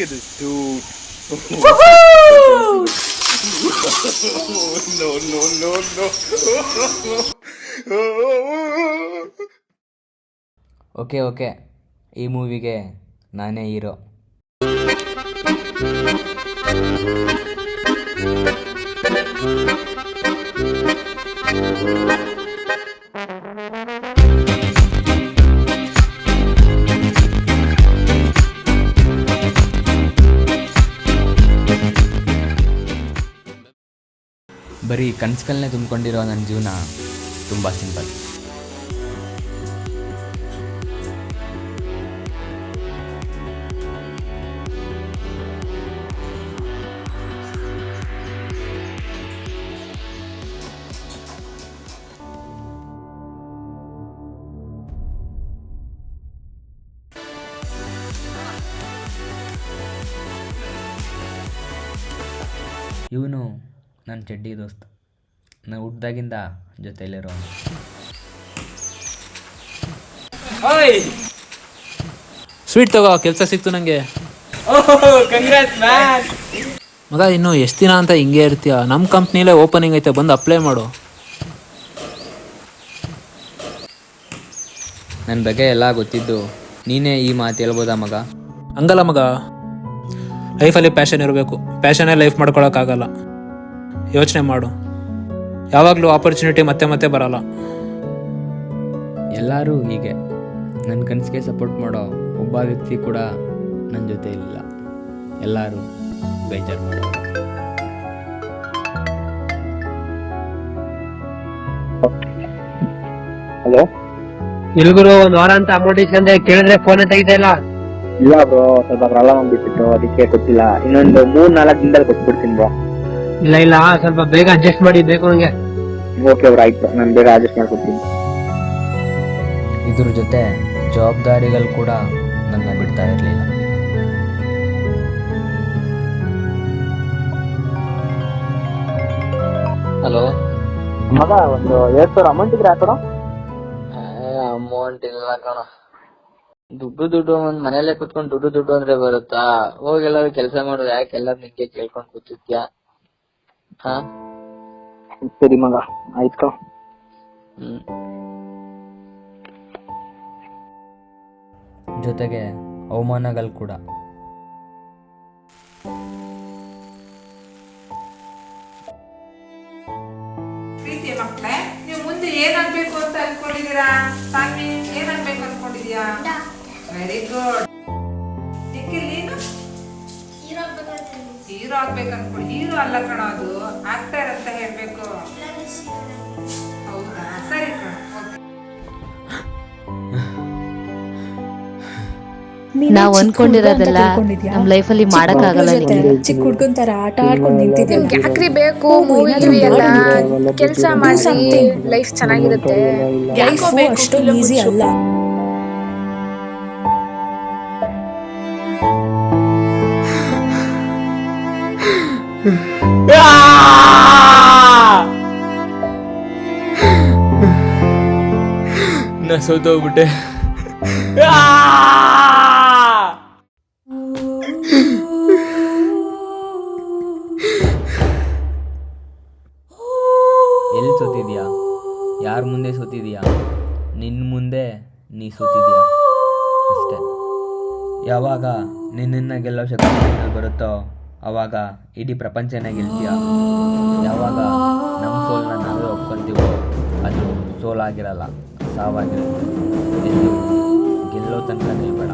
Look at this dude. No, no, no, no. Okay ಈ ಮೂವಿಗೆ ನಾನೇ hero. ಬರೀ ಕನಸುಗಳನ್ನೇ ತುಂಬಿಕೊಂಡಿರೋ ನನ್ನ ಜೀವನ ತುಂಬ ಸಿಂಪಲ್. ಇವನು ನನ್ನ ಚಡ್ಡಿ ದೋಸ್ತ, ನಾವು ಹುಟ್ದಾಗಿಂದ ಜೊತೆಯಲ್ಲಿರೋ. ಸ್ವೀಟ್ ತಗೋ, ಕೆಲಸ ಸಿಕ್ತು ನನಗೆ. ಮಗ ಇನ್ನು ಎಷ್ಟು ದಿನ ಅಂತ ಹಿಂಗೆ ಇರ್ತೀಯ? ನಮ್ಮ ಕಂಪ್ನಿಲೇ ಓಪನಿಂಗ್ ಐತೆ, ಬಂದು ಅಪ್ಲೈ ಮಾಡು. ನನ್ನ ಬಗ್ಗೆ ಎಲ್ಲ ಗೊತ್ತಿದ್ದು ನೀನೇ ಈ ಮಾತು ಹೇಳ್ಬೋದಾ ಮಗ? ಹಂಗಲ್ಲ ಮಗ, ಲೈಫಲ್ಲಿ ಪ್ಯಾಷನ್ ಇರಬೇಕು. ಪ್ಯಾಷನ್ನೇ ಲೈಫ್ ಮಾಡ್ಕೊಳಕ್ಕಾಗಲ್ಲ. ಯೋಚನೆ ಮಾಡು, ಯಾವಾಗಲೂ ಆಪರ್ಚುನಿಟಿ ಮತ್ತೆ ಮತ್ತೆ ಬರಲ್ಲ. ಎಲ್ಲರೂ ಹೀಗೆ. ನನ್ನ ಕನಸಿಗೆ ಸಪೋರ್ಟ್ ಮಾಡೋ ಒಬ್ಬ ವ್ಯಕ್ತಿ ಕೂಡ ನನ್ನ ಜೊತೆ ಇಲ್ಲ. ಎಲ್ಲರೂ ಬೇಜಾರು ಮಾಡೋ. ಹಲೋ, ಇಲ್ಗುರು ಒಂದ್ ವಾರ ಅಂತ ಅಮೌಂಟ್ ಇಸ್ಕೊಂಡೆ, ಕೇಳಿದ್ರೆ ಫೋನ್ ತೆಗಿತಾ ಇಲ್ಲ. ಇಲ್ಲ ಬ್ರೋ, ಸ್ವಲ್ಪ ಪ್ರಾಬ್ಲಮ್ ಆಗ್ಬಿಟ್ಟಿತ್ತು, ಅದಕ್ಕೆ ಗೊತ್ತಿಲ್ಲ. ಇನ್ನೊಂದು 3-4 ದಿನದಲ್ಲಿ ಕೊಟ್ಬಿಡ್ತೀನಿ ಬ್ರೋ. ಇಲ್ಲ ಸ್ವಲ್ಪ ಬೇಗ ಅಡ್ಜಸ್ಟ್ ಮಾಡಿ, ಬೇಕು ನಂಗೆ. ಓಕೆ ಬ್ರೋ, ಆಯ್ತು, ನಾನು ಬೇಗ ಅಡ್ಜಸ್ಟ್ ಮಾಡ್ಕೊಡ್ತೀನಿ. ಇದ್ರ ಜೊತೆ ಜವಾಬ್ದಾರಿಗಳು ಕೂಡ ನನ್ನ ಬಿಡ್ತಾ ಇರಲಿಲ್ಲ. ಹಲೋ ಮಗ, ಒಂದು 2,000 ಅಮೌಂಟ್ ಇದ್ರೆ ಹಾಕೋಣ. ಅಮೌಂಟ್ ಇಲ್ಲ ಕಣ. ದುಡ್ಡು ಒಂದ್ ಮನೇಲೆ ಕುತ್ಕೊಂಡು ದುಡ್ಡು ಅಂದ್ರೆ ಬರುತ್ತಾ? ಹೋಗಿ ಎಲ್ಲಾದ್ರು ಕೆಲಸ ಮಾಡೋದು, ಯಾಕೆ ಎಲ್ಲಾರು ನಿಂಗೆ ಕೇಳ್ಕೊಂಡ್ ಕೂತಿದ್ಯಾ? ಹಾ ಸರಿ ಮಗ, ಆಯ್ತು. ಜೊತೆಗೆ ಅವಮಾನಗಳು ಕೂಡ. ಪ್ರೀತಿಯ ಮಕ್ಕಳೇ, ನೀವು ಮುಂದೆ ಏನಾಗ್ಬೇಕು ಅಂತ ಅನ್ಕೊಂಡಿದೀರಾ? ಸಾನ್ವಿ, ಏನಾಗ್ಬೇಕು ಅನ್ಕೊಂಡಿದ್ಯಾ? Very good. ನಿಖಿಲ್, ನೀನು ಹೀರೋ ಆಗ್ಬೇಕು ಅನ್ಕೊಂಡು. ಹೀರೋ ಅಲ್ಲ ಕಣ, ಅದು ಆಕ್ಟರ್ ಅಂತ ಹೇಳ್ಬೇಕು. ಹೌದಾ? ಸರಿ ಕಣ. ನಾವ್ ಅನ್ಕೊಂಡಿರೋದೆಲ್ಲ ನಮ್ ಲೈಫಲ್ಲಿ ಮಾಡಕ್ ಆಗಲ್ಲ. ಚಿಕ್ಕ ಹುಡ್ಗನ್ ತರ ಆಟ ಆಡ್ಕೊಂಡು ನಿಂತಿದ್ದೀವಿ. ಯಾಕ್ರಿ ಬೇಕು ಮೂವಿ ಎಲ್ಲ ಕೆಲಸ ಮಾಡಿ, ಲೈಫ್ ಚೆನ್ನಾಗಿರುತ್ತೆ. ಲೈಫ್ ಅಷ್ಟೊಂದು ಈಸಿ ಅಲ್ಲ. ನಾ ಸೋತೋಗ್ಬಿಟ್ಟೆ. ಎಲ್ಲಿ ಸೋತಿದ್ಯಾ? ಯಾರ ಮುಂದೆ ಸೋತಿದ್ಯಾ? ನಿನ್ನ ಮುಂದೆ ನೀ ಸೋತಿದ್ಯಾ ಅಷ್ಟೇ. ಯಾವಾಗ ನಿನ್ನನ್ನು ಗೆಲ್ಲೋ ಶಕ್ತಿ ನಿನ್ನಲ್ಲಿ ಬರುತ್ತೋ ಆವಾಗ ಇಡೀ ಪ್ರಪಂಚನೇ ಗೆಲ್ತೀಯ. ಯಾವಾಗ ನಮ್ಮ ಸೋಲನ್ನ ನಾವೇ ಒಪ್ಕೊಂತೀವೋ ಅದು ಸೋಲಾಗಿರಲ್ಲ, ಸಾವಾಗಿರುತ್ತೆ. ಗೆಲ್ಲೋ ತನಕ ನಿಲ್ಬೇಡ.